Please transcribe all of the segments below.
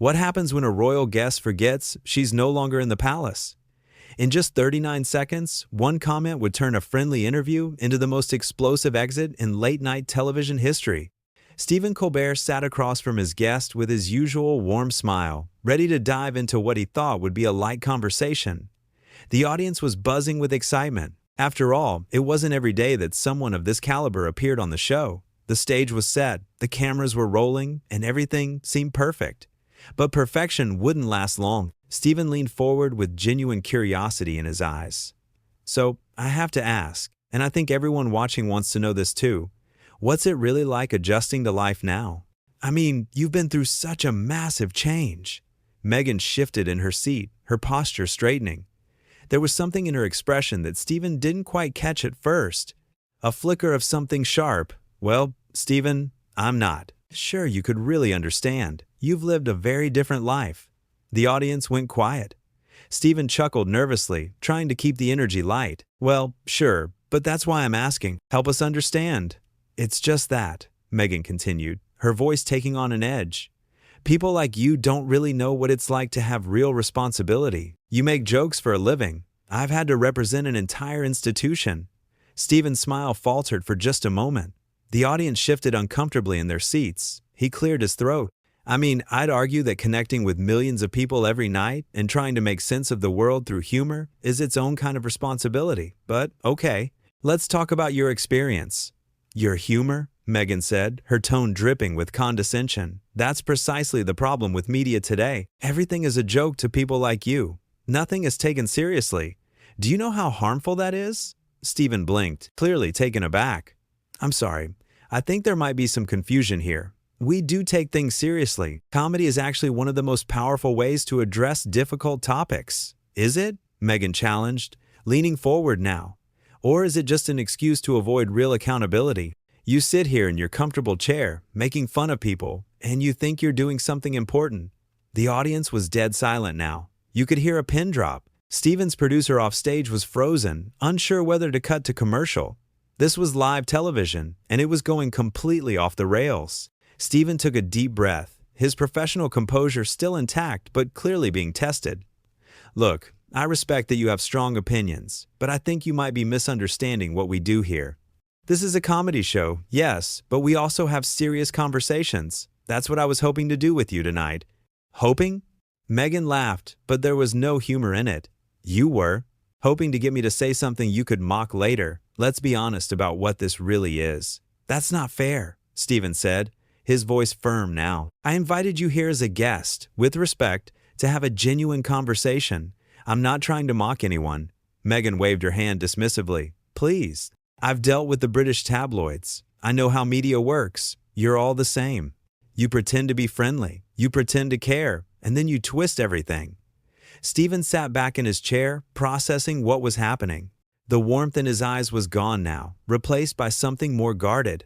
What happens when a royal guest forgets she's no longer in the palace? In just 39 seconds, one comment would turn a friendly interview into the most explosive exit in late-night television history. Stephen Colbert sat across from his guest with his usual warm smile, ready to dive into what he thought would be a light conversation. The audience was buzzing with excitement. After all, it wasn't every day that someone of this caliber appeared on the show. The stage was set, the cameras were rolling, and everything seemed perfect. But perfection wouldn't last long. Stephen leaned forward with genuine curiosity in his eyes. So, I have to ask, and I think everyone watching wants to know this too, what's it really like adjusting to life now? I mean, you've been through such a massive change. Meghan shifted in her seat, her posture straightening. There was something in her expression that Stephen didn't quite catch at first. A flicker of something sharp. Well, Stephen, I'm not. Sure, you could really understand. You've lived a very different life. The audience went quiet. Stephen chuckled nervously, trying to keep the energy light. Well, sure, but that's why I'm asking. Help us understand. It's just that, Meghan continued, her voice taking on an edge. People like you don't really know what it's like to have real responsibility. You make jokes for a living. I've had to represent an entire institution. Stephen's smile faltered for just a moment. The audience shifted uncomfortably in their seats. He cleared his throat. I mean, I'd argue that connecting with millions of people every night and trying to make sense of the world through humor is its own kind of responsibility. But, okay, let's talk about your experience. Your humor? Meghan said, her tone dripping with condescension. That's precisely the problem with media today. Everything is a joke to people like you. Nothing is taken seriously. Do you know how harmful that is? Stephen blinked, clearly taken aback. I'm sorry. I think there might be some confusion here. We do take things seriously. Comedy is actually one of the most powerful ways to address difficult topics. Is it? Meghan challenged, leaning forward now. Or is it just an excuse to avoid real accountability? You sit here in your comfortable chair, making fun of people, and you think you're doing something important. The audience was dead silent now. You could hear a pin drop. Stephen's producer off stage was frozen, unsure whether to cut to commercial. This was live television, and it was going completely off the rails. Stephen took a deep breath, his professional composure still intact but clearly being tested. Look, I respect that you have strong opinions, but I think you might be misunderstanding what we do here. This is a comedy show, yes, but we also have serious conversations. That's what I was hoping to do with you tonight. Hoping? Meghan laughed, but there was no humor in it. You were. Hoping to get me to say something you could mock later. Let's be honest about what this really is. That's not fair, Stephen said, his voice firm now. I invited you here as a guest, with respect, to have a genuine conversation. I'm not trying to mock anyone. Meghan waved her hand dismissively. Please. I've dealt with the British tabloids. I know how media works. You're all the same. You pretend to be friendly. You pretend to care. And then you twist everything. Stephen sat back in his chair, processing what was happening. The warmth in his eyes was gone now, replaced by something more guarded.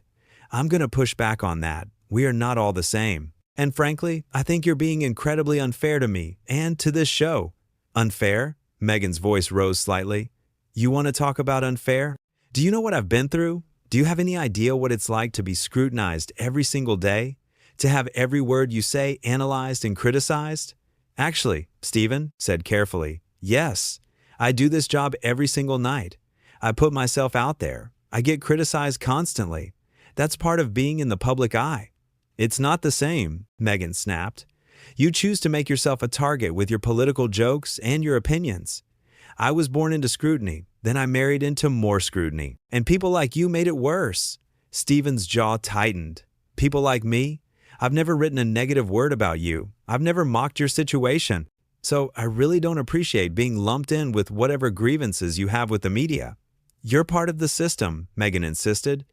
I'm going to push back on that. We are not all the same. And frankly, I think you're being incredibly unfair to me and to this show. Unfair? Meghan's voice rose slightly. You want to talk about unfair? Do you know what I've been through? Do you have any idea what it's like to be scrutinized every single day? To have every word you say analyzed and criticized? Actually, Stephen said carefully, yes, I do this job every single night. I put myself out there. I get criticized constantly. That's part of being in the public eye. It's not the same, Meghan snapped. You choose to make yourself a target with your political jokes and your opinions. I was born into scrutiny, then I married into more scrutiny. And people like you made it worse. Stephen's jaw tightened. People like me? I've never written a negative word about you. I've never mocked your situation. So I really don't appreciate being lumped in with whatever grievances you have with the media. You're part of the system, Meghan insisted.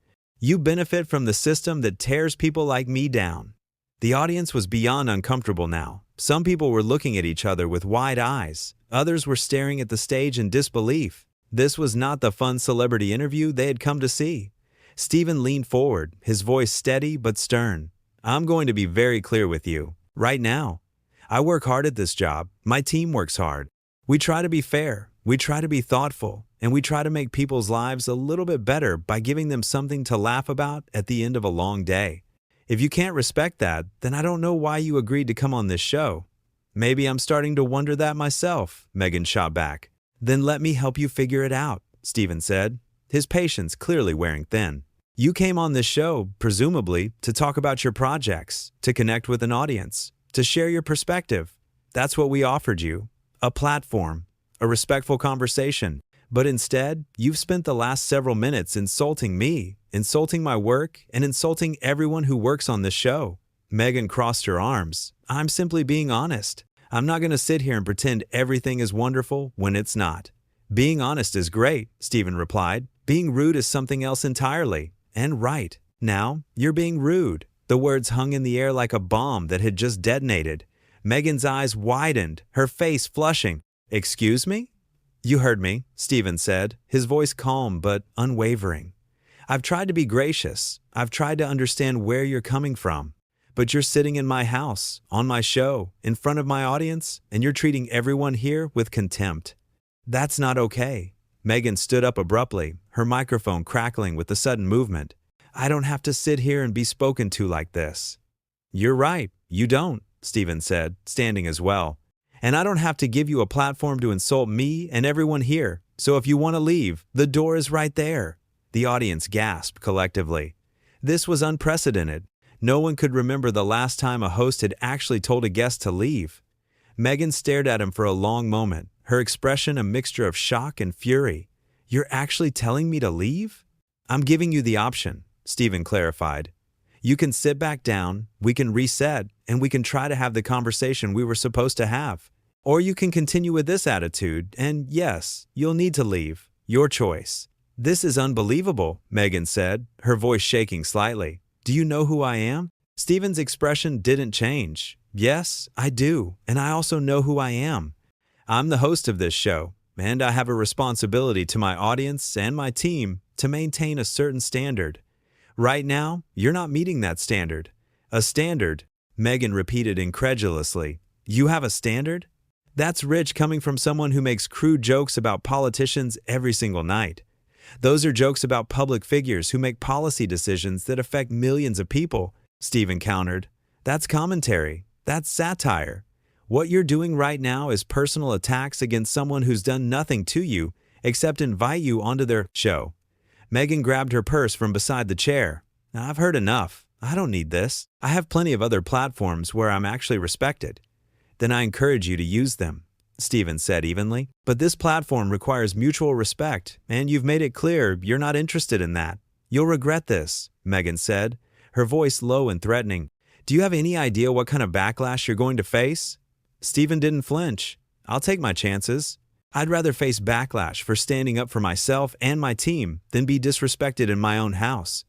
You benefit from the system that tears people like me down. The audience was beyond uncomfortable now. Some people were looking at each other with wide eyes. Others were staring at the stage in disbelief. This was not the fun celebrity interview they had come to see. Stephen leaned forward, his voice steady but stern. I'm going to be very clear with you. Right now. I work hard at this job. My team works hard. We try to be fair. We try to be thoughtful. And we try to make people's lives a little bit better by giving them something to laugh about at the end of a long day. If you can't respect that, then I don't know why you agreed to come on this show. Maybe I'm starting to wonder that myself, Meghan shot back. Then let me help you figure it out, Stephen said, his patience clearly wearing thin. You came on this show, presumably, to talk about your projects, to connect with an audience, to share your perspective. That's what we offered you. A platform, a respectful conversation. But instead, you've spent the last several minutes insulting me, insulting my work, and insulting everyone who works on this show. Meghan crossed her arms. I'm simply being honest. I'm not going to sit here and pretend everything is wonderful when it's not. Being honest is great, Stephen replied. Being rude is something else entirely. And right. Now, you're being rude. The words hung in the air like a bomb that had just detonated. Meghan's eyes widened, her face flushing. Excuse me? You heard me, Stephen said, his voice calm but unwavering. I've tried to be gracious. I've tried to understand where you're coming from. But you're sitting in my house, on my show, in front of my audience, and you're treating everyone here with contempt. That's not okay. Meghan stood up abruptly, her microphone crackling with the sudden movement. I don't have to sit here and be spoken to like this. You're right, you don't, Stephen said, standing as well. And I don't have to give you a platform to insult me and everyone here, so if you want to leave, the door is right there. The audience gasped collectively. This was unprecedented. No one could remember the last time a host had actually told a guest to leave. Meghan stared at him for a long moment, her expression a mixture of shock and fury. You're actually telling me to leave? I'm giving you the option, Stephen clarified. You can sit back down, we can reset, and we can try to have the conversation we were supposed to have. Or you can continue with this attitude, and yes, you'll need to leave. Your choice. This is unbelievable, Meghan said, her voice shaking slightly. Do you know who I am? Stephen's expression didn't change. Yes, I do, and I also know who I am. I'm the host of this show, and I have a responsibility to my audience and my team to maintain a certain standard. Right now, you're not meeting that standard. A standard, Meghan repeated incredulously. You have a standard? That's rich coming from someone who makes crude jokes about politicians every single night. Those are jokes about public figures who make policy decisions that affect millions of people, Stephen countered. That's commentary. That's satire. What you're doing right now is personal attacks against someone who's done nothing to you except invite you onto their show. Meghan grabbed her purse from beside the chair. I've heard enough. I don't need this. I have plenty of other platforms where I'm actually respected. Then I encourage you to use them, Stephen said evenly. But this platform requires mutual respect, and you've made it clear you're not interested in that. You'll regret this, Meghan said, her voice low and threatening. Do you have any idea what kind of backlash you're going to face? Stephen didn't flinch. I'll take my chances. I'd rather face backlash for standing up for myself and my team than be disrespected in my own house.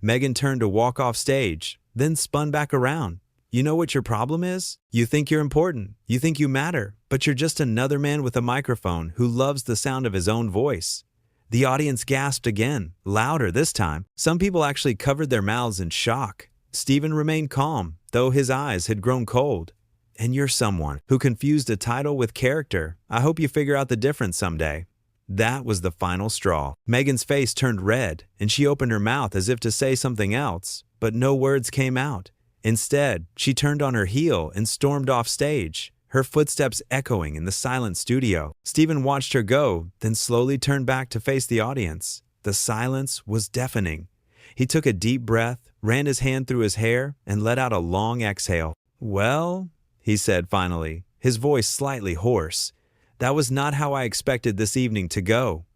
Meghan turned to walk off stage, then spun back around. You know what your problem is? You think you're important. You think you matter. But you're just another man with a microphone who loves the sound of his own voice. The audience gasped again, louder this time. Some people actually covered their mouths in shock. Stephen remained calm, though his eyes had grown cold. And you're someone who confused a title with character. I hope you figure out the difference someday. That was the final straw. Meghan's face turned red, and she opened her mouth as if to say something else, but no words came out. Instead, she turned on her heel and stormed off stage, her footsteps echoing in the silent studio. Stephen watched her go, then slowly turned back to face the audience. The silence was deafening. He took a deep breath, ran his hand through his hair, and let out a long exhale. Well, he said finally, his voice slightly hoarse. That was not how I expected this evening to go.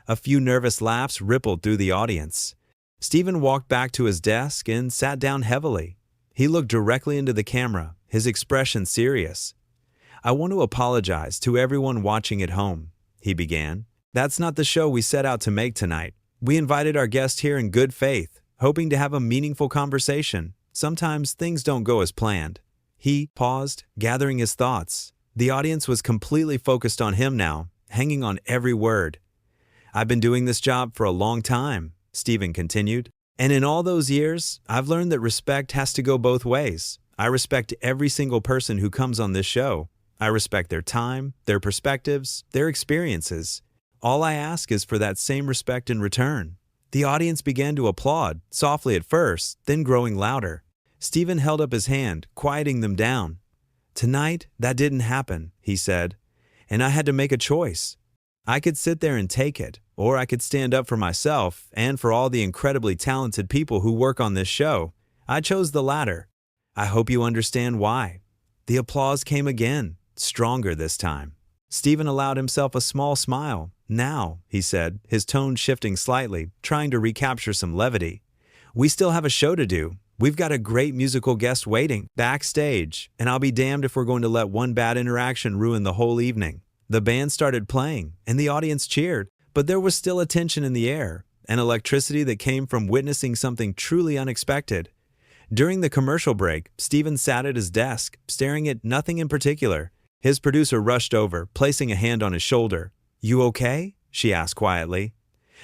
A few nervous laughs rippled through the audience. Stephen walked back to his desk and sat down heavily. He looked directly into the camera, his expression serious. I want to apologize to everyone watching at home, he began. That's not the show we set out to make tonight. We invited our guest here in good faith, hoping to have a meaningful conversation. Sometimes things don't go as planned. He paused, gathering his thoughts. The audience was completely focused on him now, hanging on every word. I've been doing this job for a long time, Stephen continued. And in all those years, I've learned that respect has to go both ways. I respect every single person who comes on this show. I respect their time, their perspectives, their experiences. All I ask is for that same respect in return. The audience began to applaud, softly at first, then growing louder. Stephen held up his hand, quieting them down. "Tonight, that didn't happen," he said, "and I had to make a choice. I could sit there and take it, or I could stand up for myself and for all the incredibly talented people who work on this show. I chose the latter. I hope you understand why." The applause came again, stronger this time. Stephen allowed himself a small smile. "Now," he said, his tone shifting slightly, trying to recapture some levity, "we still have a show to do. We've got a great musical guest waiting backstage, and I'll be damned if we're going to let one bad interaction ruin the whole evening." The band started playing, and the audience cheered, but there was still a tension in the air, an electricity that came from witnessing something truly unexpected. During the commercial break, Stephen sat at his desk, staring at nothing in particular. His producer rushed over, placing a hand on his shoulder. "You okay?" she asked quietly.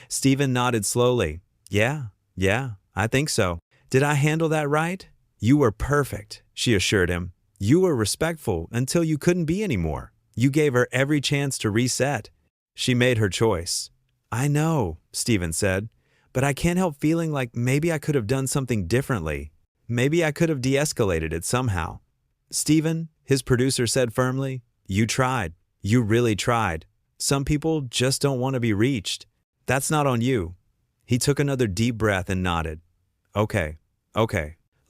Stephen nodded slowly. Yeah, I think so. Did I handle that right?" "You were perfect," she assured him. "You were respectful until you couldn't be anymore. You gave her every chance to reset. She made her choice." "I know," Stephen said, "but I can't help feeling like maybe I could have done something differently. Maybe I could have de-escalated it somehow." "Stephen," his producer said firmly, "you tried. You really tried. Some people just don't want to be reached. That's not on you." He took another deep breath and nodded. Okay,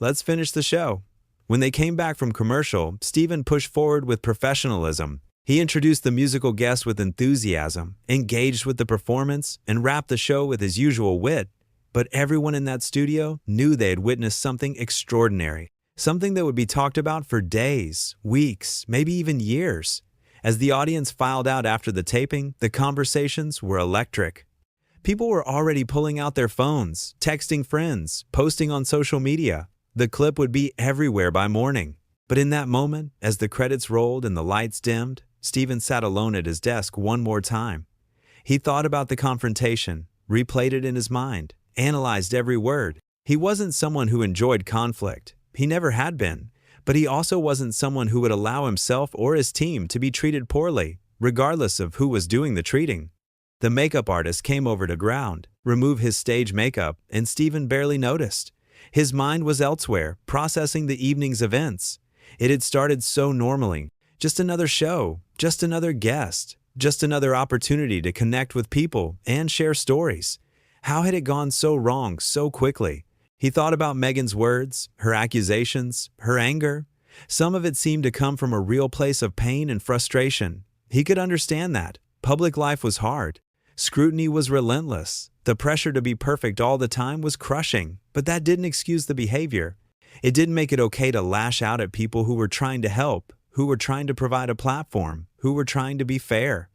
let's finish the show." When they came back from commercial, Stephen pushed forward with professionalism. He introduced the musical guest with enthusiasm, engaged with the performance, and wrapped the show with his usual wit. But everyone in that studio knew they had witnessed something extraordinary, something that would be talked about for days, weeks, maybe even years. As the audience filed out after the taping, the conversations were electric. People were already pulling out their phones, texting friends, posting on social media. The clip would be everywhere by morning. But in that moment, as the credits rolled and the lights dimmed, Stephen sat alone at his desk one more time. He thought about the confrontation, replayed it in his mind, analyzed every word. He wasn't someone who enjoyed conflict. He never had been. But he also wasn't someone who would allow himself or his team to be treated poorly, regardless of who was doing the treating. The makeup artist came over to ground, remove his stage makeup, and Stephen barely noticed. His mind was elsewhere, processing the evening's events. It had started so normally. Just another show, just another guest, just another opportunity to connect with people and share stories. How had it gone so wrong so quickly? He thought about Meghan's words, her accusations, her anger. Some of it seemed to come from a real place of pain and frustration. He could understand that. Public life was hard. Scrutiny was relentless. The pressure to be perfect all the time was crushing, but that didn't excuse the behavior. It didn't make it okay to lash out at people who were trying to help, who were trying to provide a platform, who were trying to be fair.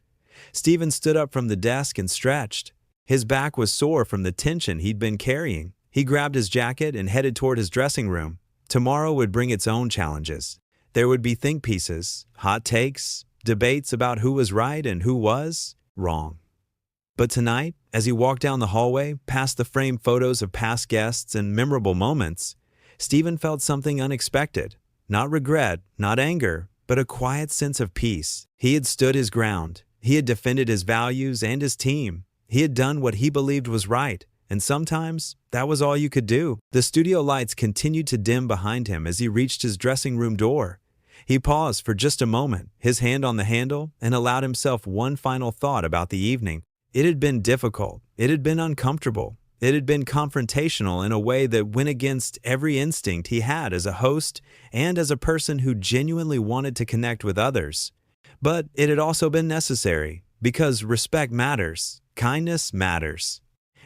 Stephen stood up from the desk and stretched. His back was sore from the tension he'd been carrying. He grabbed his jacket and headed toward his dressing room. Tomorrow would bring its own challenges. There would be think pieces, hot takes, debates about who was right and who was wrong. But tonight, as he walked down the hallway, past the framed photos of past guests and memorable moments, Stephen felt something unexpected. Not regret, not anger, but a quiet sense of peace. He had stood his ground. He had defended his values and his team. He had done what he believed was right, and sometimes that was all you could do. The studio lights continued to dim behind him as he reached his dressing room door. He paused for just a moment, his hand on the handle, and allowed himself one final thought about the evening. It had been difficult. It had been uncomfortable. It had been confrontational in a way that went against every instinct he had as a host and as a person who genuinely wanted to connect with others. But it had also been necessary, because respect matters, kindness matters,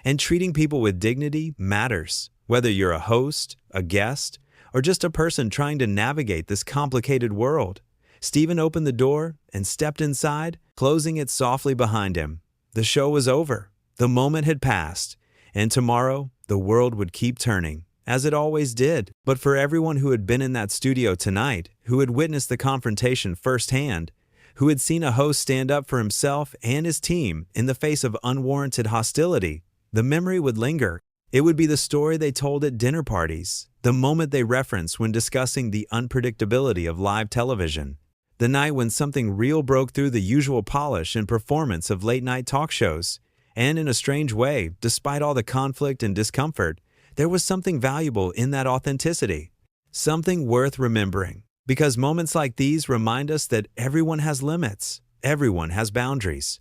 and treating people with dignity matters, whether you're a host, a guest, or just a person trying to navigate this complicated world. Stephen opened the door and stepped inside, closing it softly behind him. The show was over. The moment had passed. And tomorrow, the world would keep turning, as it always did. But for everyone who had been in that studio tonight, who had witnessed the confrontation firsthand, who had seen a host stand up for himself and his team in the face of unwarranted hostility, the memory would linger. It would be the story they told at dinner parties, the moment they referenced when discussing the unpredictability of live television, the night when something real broke through the usual polish and performance of late-night talk shows. And in a strange way, despite all the conflict and discomfort, there was something valuable in that authenticity. something worth remembering. Because moments like these remind us that everyone has limits, everyone has boundaries.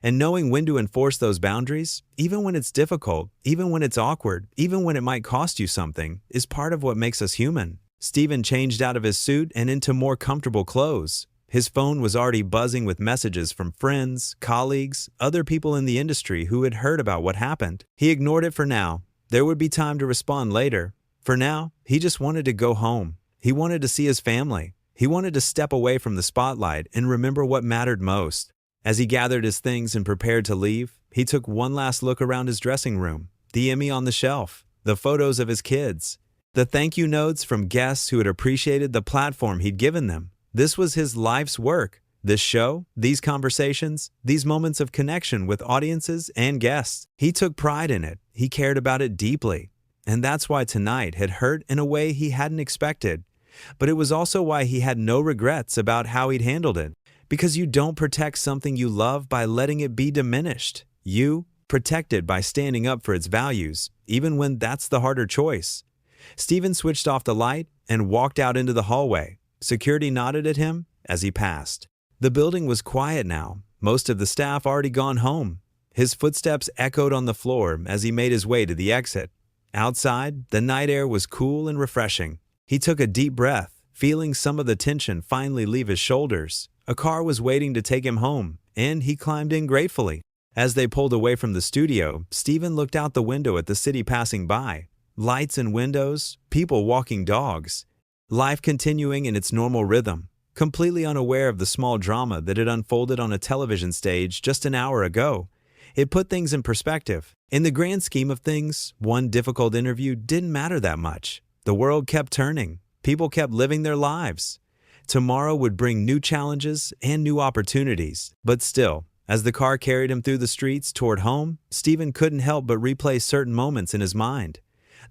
And knowing when to enforce those boundaries, even when it's difficult, even when it's awkward, even when it might cost you something, is part of what makes us human. Stephen changed out of his suit and into more comfortable clothes. His phone was already buzzing with messages from friends, colleagues, other people in the industry who had heard about what happened. He ignored it for now. There would be time to respond later. For now, he just wanted to go home. He wanted to see his family. He wanted to step away from the spotlight and remember what mattered most. As he gathered his things and prepared to leave, he took one last look around his dressing room, the Emmy on the shelf, the photos of his kids, the thank you notes from guests who had appreciated the platform he'd given them. This was his life's work. This show, these conversations, these moments of connection with audiences and guests. He took pride in it. He cared about it deeply. And that's why tonight had hurt in a way he hadn't expected. But it was also why he had no regrets about how he'd handled it. Because you don't protect something you love by letting it be diminished. You protect it by standing up for its values, even when that's the harder choice. Stephen switched off the light and walked out into the hallway. Security nodded at him as he passed. The building was quiet now, most of the staff already gone home. His footsteps echoed on the floor as he made his way to the exit. Outside, the night air was cool and refreshing. He took a deep breath, feeling some of the tension finally leave his shoulders. A car was waiting to take him home, and he climbed in gratefully. As they pulled away from the studio, Stephen looked out the window at the city passing by. Lights and windows, people walking dogs. Life continuing in its normal rhythm, completely unaware of the small drama that had unfolded on a television stage just an hour ago. It put things in perspective. In the grand scheme of things, one difficult interview didn't matter that much. The world kept turning. People kept living their lives. Tomorrow would bring new challenges and new opportunities. But still, as the car carried him through the streets toward home, Stephen couldn't help but replay certain moments in his mind.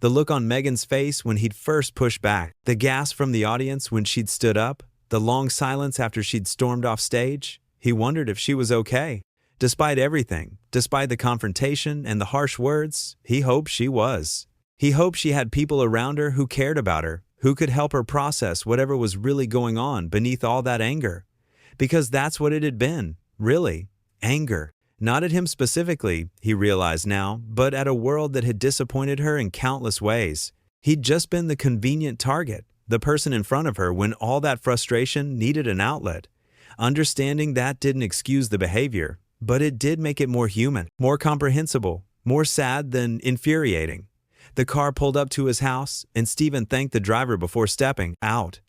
The look on Meghan's face when he'd first pushed back, the gasp from the audience when she'd stood up, the long silence after she'd stormed off stage. He wondered if she was okay. Despite everything, despite the confrontation and the harsh words, he hoped she was. He hoped she had people around her who cared about her, who could help her process whatever was really going on beneath all that anger. Because that's what it had been, really, anger. Not at him specifically, he realized now, but at a world that had disappointed her in countless ways. He'd just been the convenient target, the person in front of her when all that frustration needed an outlet. Understanding that didn't excuse the behavior, but it did make it more human, more comprehensible, more sad than infuriating. The car pulled up to his house, and Stephen thanked the driver before stepping out.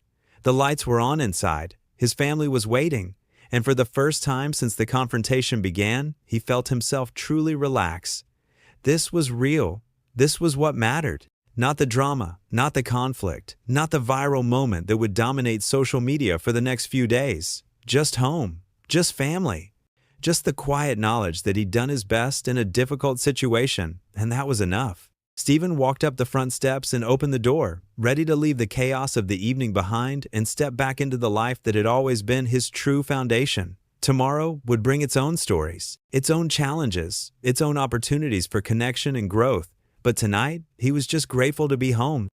The lights were on inside. His family was waiting. And for the first time since the confrontation began, he felt himself truly relax. This was real. This was what mattered. Not the drama, not the conflict, not the viral moment that would dominate social media for the next few days. Just home, just family, just the quiet knowledge that he'd done his best in a difficult situation, and that was enough. Stephen walked up the front steps and opened the door, ready to leave the chaos of the evening behind and step back into the life that had always been his true foundation. Tomorrow would bring its own stories, its own challenges, its own opportunities for connection and growth. But tonight, he was just grateful to be home,